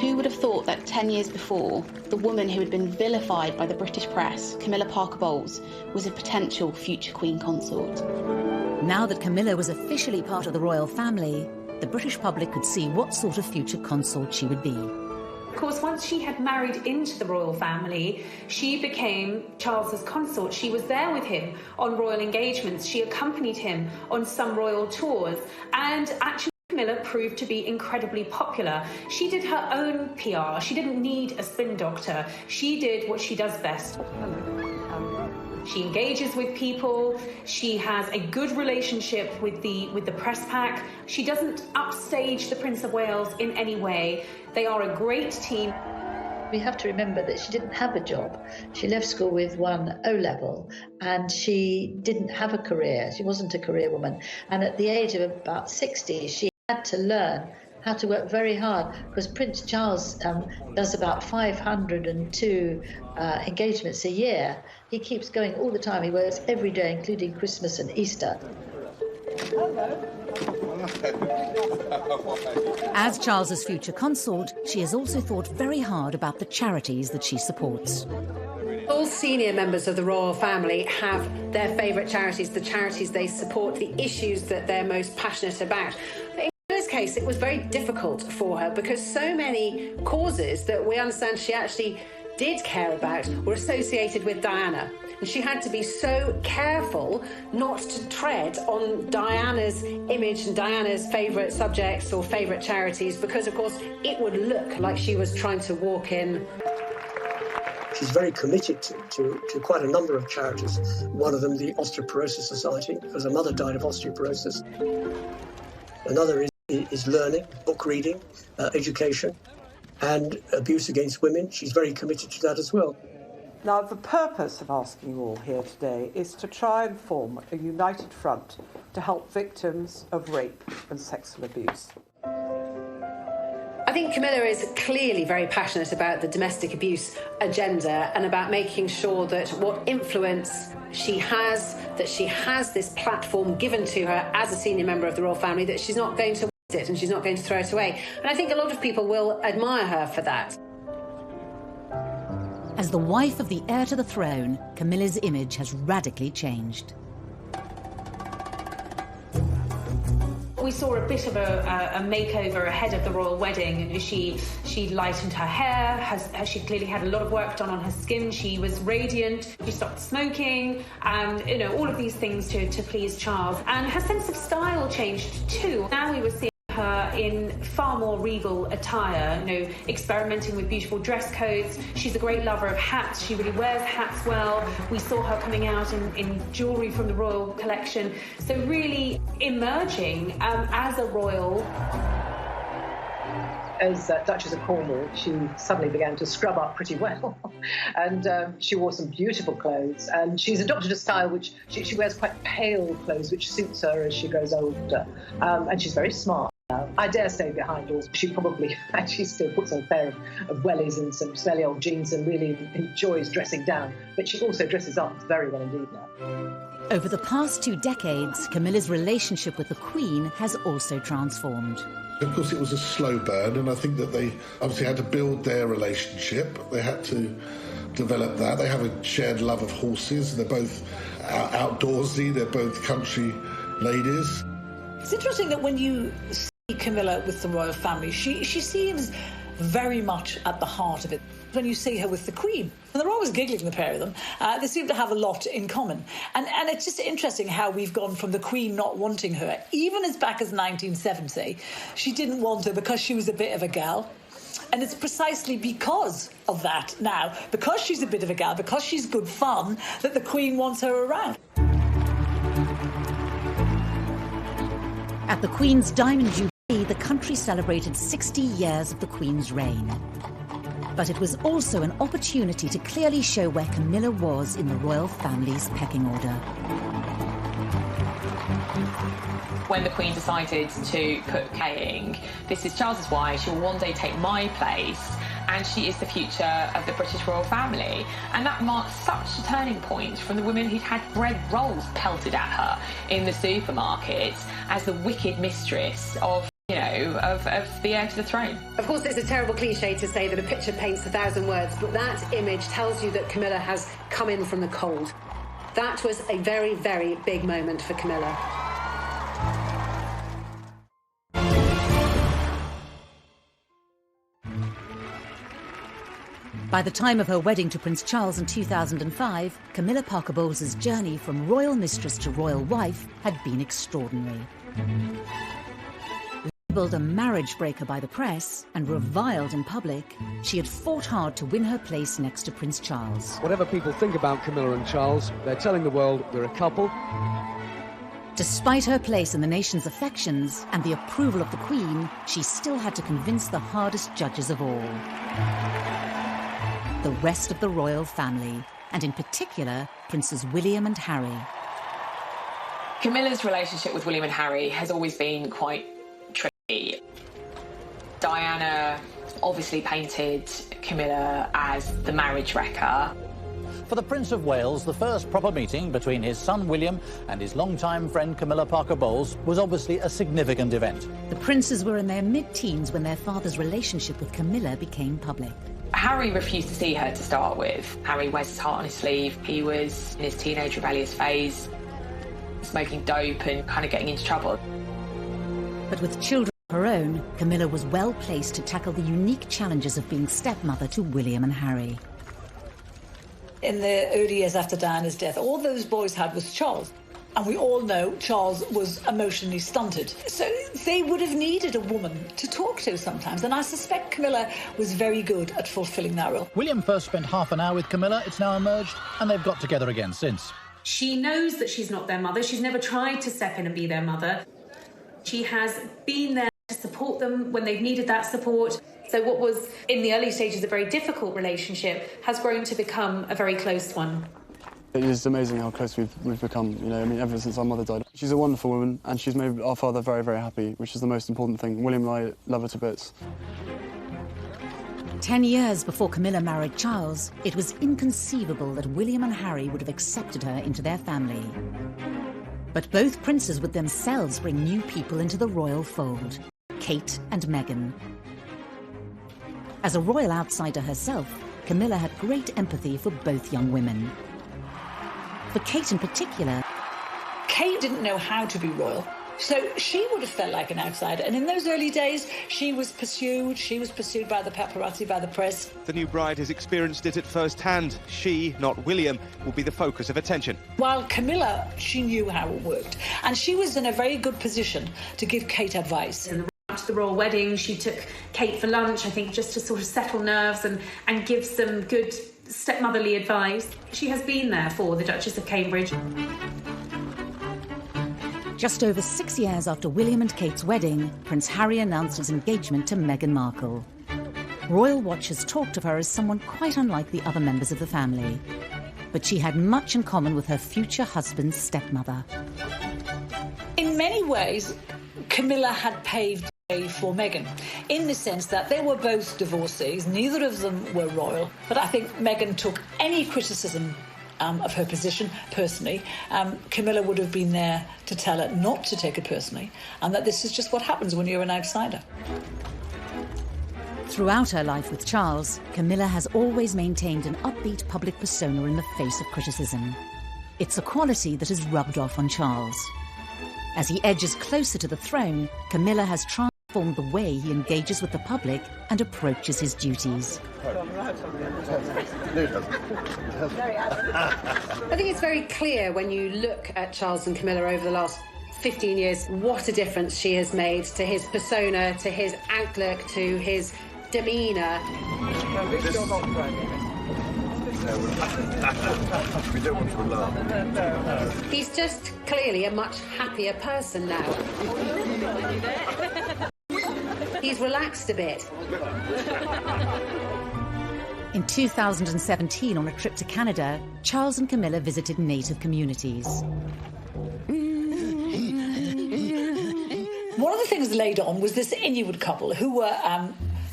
Who would have thought that 10 years before, the woman who had been vilified by the British press, Camilla Parker Bowles, was a potential future Queen Consort? Now that Camilla was officially part of the royal family, the British public could see what sort of future consort she would be. Of course, once she had married into the royal family, she became Charles's consort. She was there with him on royal engagements. She accompanied him on some royal tours. And actually, Camilla proved to be incredibly popular. She did her own PR. She didn't need a spin doctor. She did what she does best. She engages with people. She has a good relationship with the press pack. She doesn't upstage the Prince of Wales in any way. They are a great team. We have to remember that she didn't have a job. She left school with one O-level and she didn't have a career. She wasn't a career woman. And at the age of about 60, she had to learn how to work very hard, because Prince Charles does about 502 engagements a year. He keeps going all the time. He works every day, including Christmas and Easter. As Charles's future consort, she has also thought very hard about the charities that she supports. All senior members of the royal family have their favourite charities, the charities they support, the issues that they're most passionate about. In Camilla's case, it was very difficult for her because so many causes that we understand she actually did care about were associated with Diana. And she had to be so careful not to tread on Diana's image and Diana's favourite subjects or favourite charities, because, of course, it would look like she was trying to walk in. She's very committed to quite a number of charities. One of them, the Osteoporosis Society, because her mother died of osteoporosis. Another is learning, book reading, education, and abuse against women. She's very committed to that as well. Now, the purpose of asking you all here today is to try and form a united front to help victims of rape and sexual abuse. I think Camilla is clearly very passionate about the domestic abuse agenda and about making sure that what influence she has, that she has this platform given to her as a senior member of the royal family, that she's not going to waste it and she's not going to throw it away. And I think a lot of people will admire her for that. As the wife of the heir to the throne, Camilla's image has radically changed. We saw a bit of a makeover ahead of the royal wedding. She lightened her hair, she clearly had a lot of work done on her skin. She was radiant, she stopped smoking, and all of these things to please Charles. And her sense of style changed too. Now we were seeing her in far more regal attire, experimenting with beautiful dress codes. She's a great lover of hats. She really wears hats well. We saw her coming out in jewellery from the royal collection. So really emerging as a royal. As Duchess of Cornwall, she suddenly began to scrub up pretty well. And she wore some beautiful clothes. And she's adopted a style which she wears quite pale clothes, which suits her as she grows older. And she's very smart. I dare say behind doors, she probably actually still puts on a pair of wellies and some smelly old jeans and really enjoys dressing down. But she also dresses up very well indeed now. Over the past 2 decades, Camilla's relationship with the Queen has also transformed. Of course, it was a slow burn, and I think that they obviously had to build their relationship. They had to develop that. They have a shared love of horses. They're both outdoorsy. They're both country ladies. It's interesting that when you see Camilla with the royal family, she seems very much at the heart of it. When you see her with the Queen, and they're always giggling, the pair of them, they seem to have a lot in common. And it's just interesting how we've gone from the Queen not wanting her, even as back as 1970, she didn't want her because she was a bit of a gal. And it's precisely because of that now, because she's a bit of a gal, because she's good fun, that the Queen wants her around. At the Queen's Diamond Jubilee, the country celebrated 60 years of the Queen's reign. But it was also an opportunity to clearly show where Camilla was in the royal family's pecking order. When the Queen decided to put playing, this is Charles's wife, she will one day take my place, and she is the future of the British royal family. And that marks such a turning point from the woman who'd had bread rolls pelted at her in the supermarket as the wicked mistress of the heir to the throne. Of course, it's a terrible cliche to say that a picture paints 1,000 words, but that image tells you that Camilla has come in from the cold. That was a very, very big moment for Camilla. By the time of her wedding to Prince Charles in 2005, Camilla Parker Bowles' journey from royal mistress to royal wife had been extraordinary. Labelled a marriage breaker by the press and reviled in public, she had fought hard to win her place next to Prince Charles. Whatever people think about Camilla and Charles, they're telling the world we're a couple. Despite her place in the nation's affections and the approval of the Queen, she still had to convince the hardest judges of all: the rest of the royal family, and in particular, Princes William and Harry. Camilla's relationship with William and Harry has always been quite tricky. Diana obviously painted Camilla as the marriage wrecker. For the Prince of Wales, the first proper meeting between his son William and his longtime friend Camilla Parker Bowles was obviously a significant event. The princes were in their mid-teens when their father's relationship with Camilla became public. Harry refused to see her to start with. Harry wears his heart on his sleeve. He was in his teenage rebellious phase, smoking dope and kind of getting into trouble. But with children of her own, Camilla was well placed to tackle the unique challenges of being stepmother to William and Harry. In the early years after Diana's death, all those boys had was Charles. And we all know Charles was emotionally stunted. So they would have needed a woman to talk to sometimes. And I suspect Camilla was very good at fulfilling that role. William first spent half an hour with Camilla, it's now emerged, and they've got together again since. She knows that she's not their mother. She's never tried to step in and be their mother. She has been there to support them when they've needed that support. So what was, in the early stages, a very difficult relationship has grown to become a very close one. It is amazing how close we've become, you know, I mean, ever since our mother died. She's a wonderful woman, and she's made our father very, very happy, which is the most important thing. William and I love her to bits. 10 years before Camilla married Charles, it was inconceivable that William and Harry would have accepted her into their family. But both princes would themselves bring new people into the royal fold, Kate and Meghan. As a royal outsider herself, Camilla had great empathy for both young women. For Kate in particular, Kate didn't know how to be royal, so she would have felt like an outsider. And in those early days, she was pursued by the paparazzi, by the press. The new bride has experienced it at first hand. She, not William, will be the focus of attention. While Camilla, she knew how it worked, and she was in a very good position to give Kate advice. To the royal wedding, she took Kate for lunch, I think, just to sort of settle nerves and give some good stepmotherly advice. She has been there for the Duchess of Cambridge. just over 6 years after William and Kate's wedding, Prince Harry announced his engagement to Meghan Markle. Royal watchers talked of her as someone quite unlike the other members of the family. But she had much in common with her future husband's stepmother. In many ways, Camilla had paved the way for Meghan, in the sense that they were both divorcees, neither of them were royal, but I think Meghan took any criticism of her position personally. Camilla would have been there to tell her not to take it personally, and that this is just what happens when you're an outsider. Throughout her life with Charles, Camilla has always maintained an upbeat public persona in the face of criticism. It's a quality that has rubbed off on Charles. As he edges closer to the throne, Camilla has transformed the way he engages with the public and approaches his duties. I think it's very clear when you look at Charles and Camilla over the last 15 years what a difference she has made to his persona, to his outlook, to his demeanour. We don't want to alarm. He's just clearly a much happier person now. He's relaxed a bit. In 2017, on a trip to Canada, Charles and Camilla visited native communities. One of the things laid on was this Inuit couple who were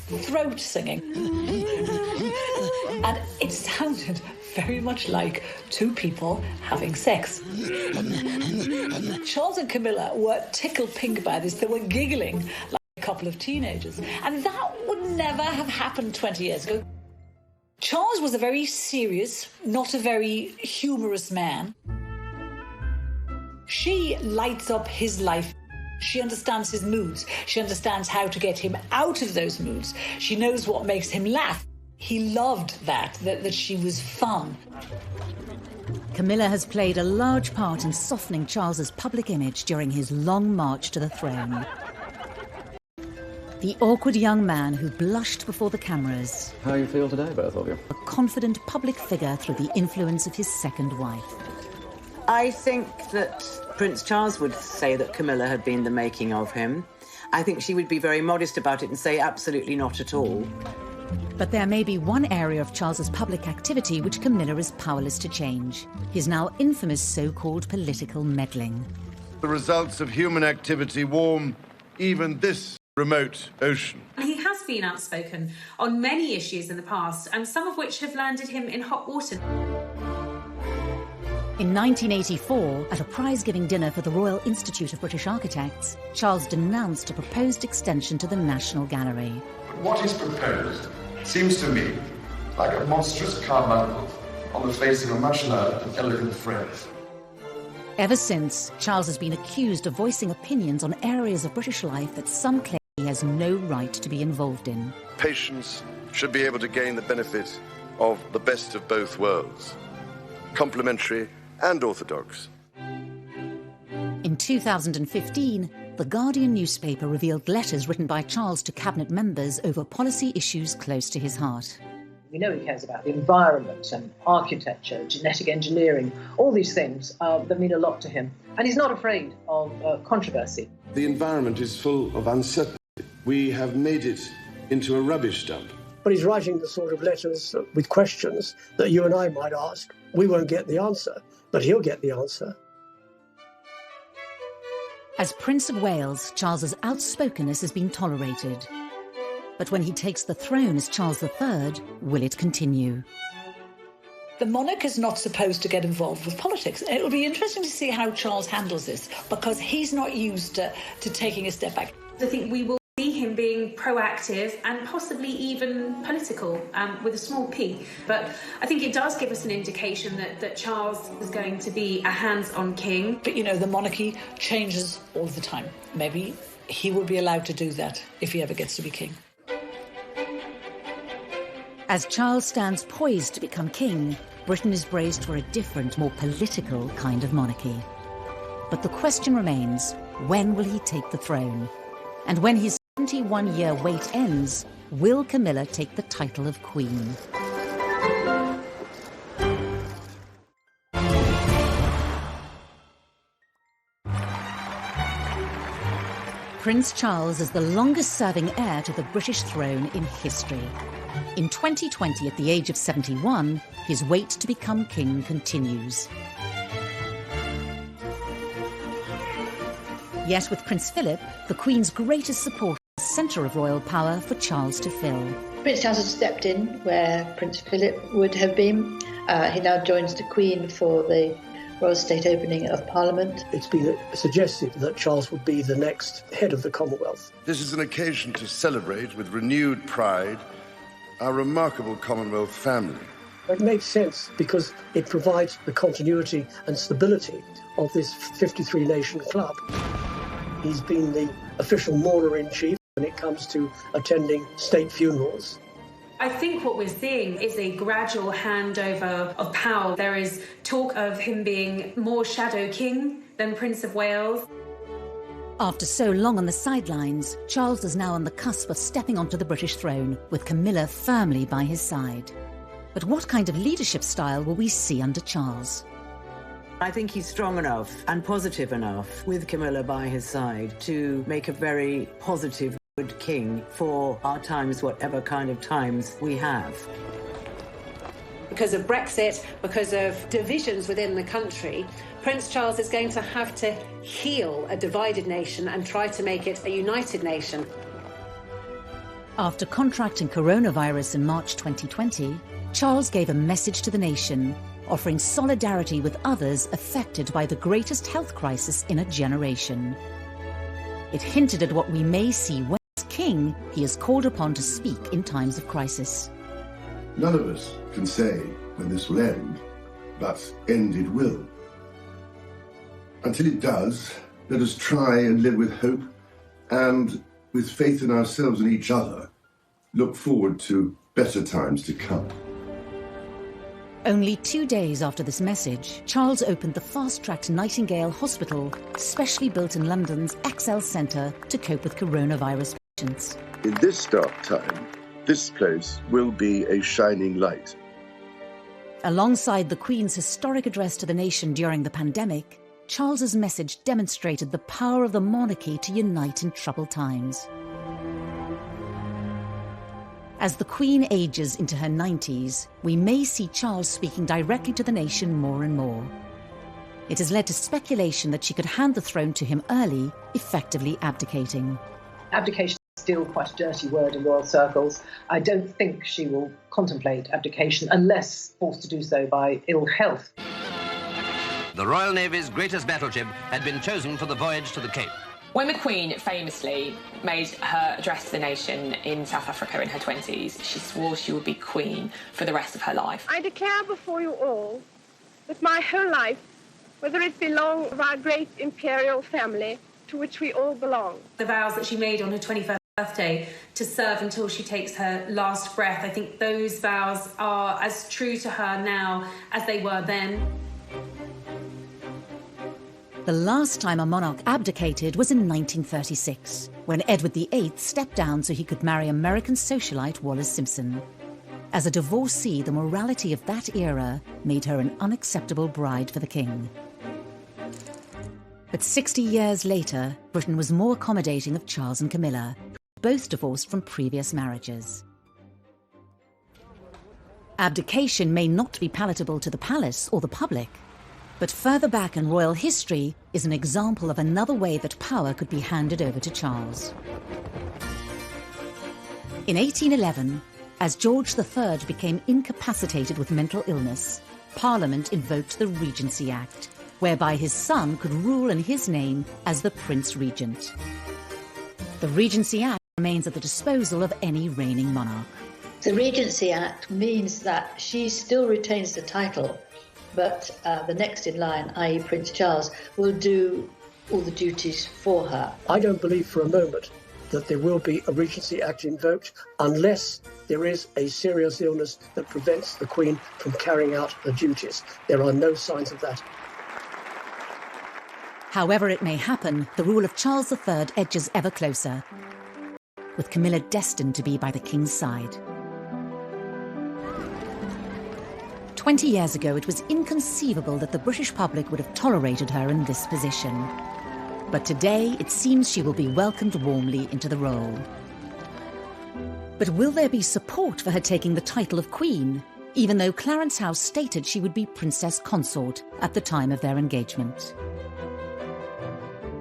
throat singing. And it sounded very much like two people having sex. Charles and Camilla were tickled pink by this. They were giggling like a couple of teenagers. And that would never have happened 20 years ago. Charles was a very serious, not a very humorous man. She lights up his life. She understands his moods. She understands how to get him out of those moods. She knows what makes him laugh. He loved that she was fun. Camilla has played a large part in softening Charles's public image during his long march to the throne. The awkward young man who blushed before the cameras. How you feel today, both of you? A confident public figure through the influence of his second wife. I think that Prince Charles would say that Camilla had been the making of him. I think she would be very modest about it and say absolutely not at all. But there may be one area of Charles's public activity which Camilla is powerless to change. His now infamous so-called political meddling. The results of human activity warm even this remote ocean. He has been outspoken on many issues in the past, and some of which have landed him in hot water. In 1984, at a prize-giving dinner for the Royal Institute of British Architects, Charles denounced a proposed extension to the National Gallery. What is proposed seems to me like a monstrous carbuncle on the face of a much loved and elegant friend. Ever since, Charles has been accused of voicing opinions on areas of British life that some claim he has no right to be involved in. Patients should be able to gain the benefit of the best of both worlds, complementary and orthodox. In 2015, The Guardian newspaper revealed letters written by Charles to cabinet members over policy issues close to his heart. We know he cares about the environment and architecture, genetic engineering, all these things that mean a lot to him. And he's not afraid of controversy. The environment is full of uncertainty. We have made it into a rubbish dump. But he's writing the sort of letters with questions that you and I might ask. We won't get the answer, but he'll get the answer. As Prince of Wales, Charles's outspokenness has been tolerated. But when he takes the throne as Charles III, will it continue? The monarch is not supposed to get involved with politics. It will be interesting to see how Charles handles this, because he's not used to taking a step back. I think we will see him being proactive and possibly even political, with a small p. But I think it does give us an indication that Charles is going to be a hands-on king. But, you know, the monarchy changes all the time. Maybe he will be allowed to do that if he ever gets to be king. As Charles stands poised to become king, Britain is braced for a different, more political kind of monarchy. But the question remains, when will he take the throne? And when his 71-year wait ends, will Camilla take the title of Queen? Prince Charles is the longest-serving heir to the British throne in history. In 2020, at the age of 71, his wait to become king continues. Yet with Prince Philip, the Queen's greatest supporter, the centre of royal power for Charles to fill. Prince Charles has stepped in where Prince Philip would have been. He now joins the Queen for the Royal State opening of Parliament. It's been suggested that Charles would be the next head of the Commonwealth. This is an occasion to celebrate with renewed pride our remarkable Commonwealth family. It makes sense because it provides the continuity and stability of this 53-nation club. He's been the official mourner-in-chief when it comes to attending state funerals. I think what we're seeing is a gradual handover of power. There is talk of him being more shadow king than Prince of Wales. After so long on the sidelines, Charles is now on the cusp of stepping onto the British throne, with Camilla firmly by his side. But what kind of leadership style will we see under Charles? I think he's strong enough and positive enough, with Camilla by his side, to make a very positive, good king for our times, whatever kind of times we have. Because of Brexit, because of divisions within the country, Prince Charles is going to have to heal a divided nation and try to make it a united nation. After contracting coronavirus in March 2020, Charles gave a message to the nation, offering solidarity with others affected by the greatest health crisis in a generation. It hinted at what we may see when, as king, he is called upon to speak in times of crisis. None of us can say when this will end, but end it will. Until it does, let us try and live with hope and, with faith in ourselves and each other, look forward to better times to come. Only 2 days after this message, Charles opened the fast-tracked Nightingale Hospital, specially built in London's ExCeL Centre to cope with coronavirus patients. In this dark time, this place will be a shining light. Alongside the Queen's historic address to the nation during the pandemic, Charles's message demonstrated the power of the monarchy to unite in troubled times. As the Queen ages into her 90s, we may see Charles speaking directly to the nation more and more. It has led to speculation that she could hand the throne to him early, effectively abdicating. Abdication still quite a dirty word in royal circles. I don't think she will contemplate abdication unless forced to do so by ill health. The Royal Navy's greatest battleship had been chosen for the voyage to the Cape. When the Queen famously made her address to the nation in South Africa in her 20s, she swore she would be Queen for the rest of her life. I declare before you all that my whole life, whether it belong of our great imperial family, to which we all belong. The vows that she made on her 21st birthday to serve until she takes her last breath, I think those vows are as true to her now as they were then. The last time a monarch abdicated was in 1936, when Edward VIII stepped down so he could marry American socialite Wallis Simpson. As a divorcee, the morality of that era made her an unacceptable bride for the king. But 60 years later, Britain was more accommodating of Charles and Camilla, both divorced from previous marriages. Abdication may not be palatable to the palace or the public, but further back in royal history is an example of another way that power could be handed over to Charles. In 1811, as George III became incapacitated with mental illness, Parliament invoked the Regency Act, whereby his son could rule in his name as the Prince Regent. The Regency Act remains at the disposal of any reigning monarch. The Regency Act means that she still retains the title, but the next in line, i.e. Prince Charles, will do all the duties for her. I don't believe for a moment that there will be a Regency Act invoked unless there is a serious illness that prevents the Queen from carrying out her duties. There are no signs of that. However it may happen, the rule of Charles III edges ever closer, with Camilla destined to be by the king's side. 20 years ago, it was inconceivable that the British public would have tolerated her in this position. But today, it seems she will be welcomed warmly into the role. But will there be support for her taking the title of Queen, even though Clarence House stated she would be Princess Consort at the time of their engagement?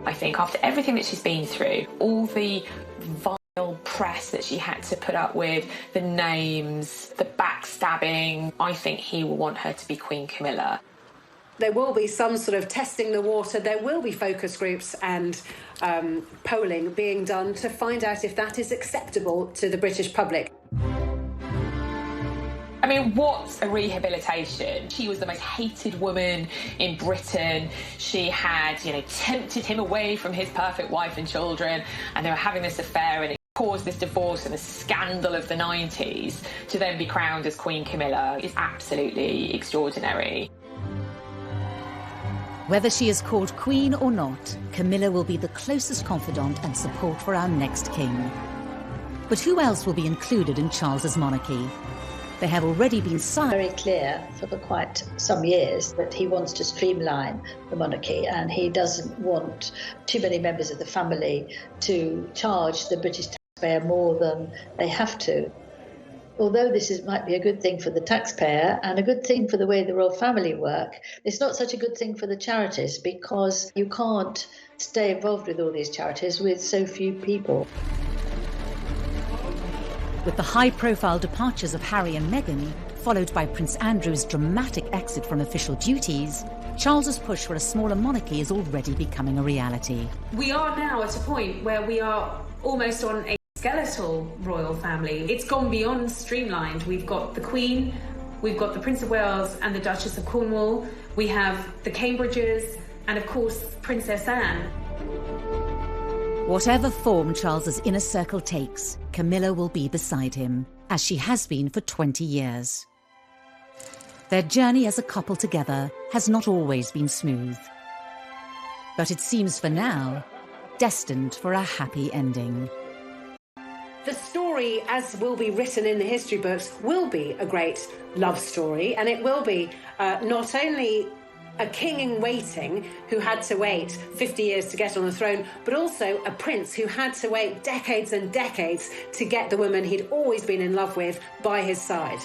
I think after everything that she's been through, all the vile press that she had to put up with, the names, the backstabbing, I think he will want her to be Queen Camilla. There will be some sort of testing the water. There will be focus groups and polling being done to find out if that is acceptable to the British public. I mean, what a rehabilitation. She was the most hated woman in Britain. She had, tempted him away from his perfect wife and children, and they were having this affair, and it caused this divorce and the scandal of the 90s. To then be crowned as Queen Camilla is absolutely extraordinary. Whether she is called Queen or not, Camilla will be the closest confidant and support for our next king. But who else will be included in Charles's monarchy? They have already been signed. Very clear for quite some years that he wants to streamline the monarchy, and he doesn't want too many members of the family to charge the British taxpayer more than they have to. Although this might be a good thing for the taxpayer and a good thing for the way the royal family work, it's not such a good thing for the charities, because you can't stay involved with all these charities with so few people. With the high-profile departures of Harry and Meghan, followed by Prince Andrew's dramatic exit from official duties, Charles's push for a smaller monarchy is already becoming a reality. We are now at a point where we are almost on a skeletal royal family. It's gone beyond streamlined. We've got the Queen, we've got the Prince of Wales and the Duchess of Cornwall, we have the Cambridges, and of course, Princess Anne. Whatever form Charles's inner circle takes, Camilla will be beside him, as she has been for 20 years. Their journey as a couple together has not always been smooth. But it seems for now, destined for a happy ending. The story, as will be written in the history books, will be a great love story, and it will be not only a king in waiting who had to wait 50 years to get on the throne, but also a prince who had to wait decades and decades to get the woman he'd always been in love with by his side.